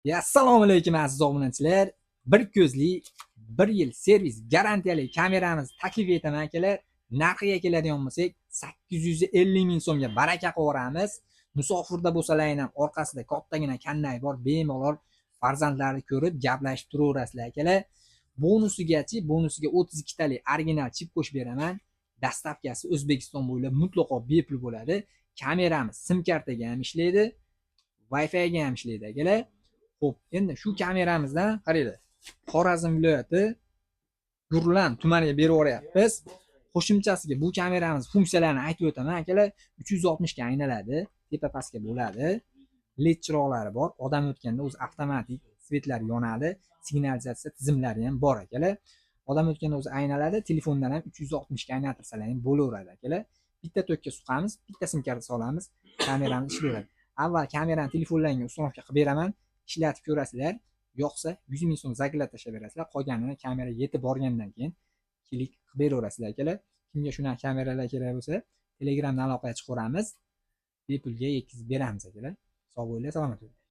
Assalomu alaykum aziz obunachilar. Bir ko'zli 1 yil servis garantiyali kameramizni taklif etaman akalar. Narxiga keladigan bo'lsak 850 ming so'mga baraka qilamiz. Musofirda bo'lsalar ham orqasida kattagina kanday bor, bemalol farzandlarni ko'rib gaplashib turaverasizlar akalar. Bonusiga 32 talik original chip qo'shib beraman. Dastavkasi O'zbekiston bo'ylab mutlaqo bepul bo'ladi. Kameramiz sim kartaga ham ishlaydi, Wi-Fi ga ham ishlaydi akalar. Xo'p, endi shu kameramizdan qaranglar. Xorazm viloyati Gurlan tumaniga berib yuboryapmiz. Qo'shimchasiga bu kameramiz funksiyalarini aytib o'taman akalar. 360 ga aynaladi, tepa pastga bo'ladi. LED chiroqlari bor. Odam o'tganda o'zi avtomatik svetlar yonadi. Signalizatsiya tizimlari ham bor akalar. Odam o'tganda o'zi aynaladi. Telefondan ham 360 ga aylantirsalar ham bo'laveradi akalar. Bitta tokka suqamiz, bitta sim karta solamiz, kameramiz ishlayveradi. Avval kamerani telefonlarga uстановка qilib beraman. Ishlatib ko'rasizlar. Yo'qsa 100 ming so'm zaklab tashlab berasizlar. Qolganini kamera yetib borgandan keyin klik qilib beraverasizlar akalar. Kimga shunaqa kameralar kerak bo'lsa, Telegramdan aloqaga chiqaveramiz. Bepulga yetkazib beramiz akalar. Sog' bo'linglar, salomat bo'ling.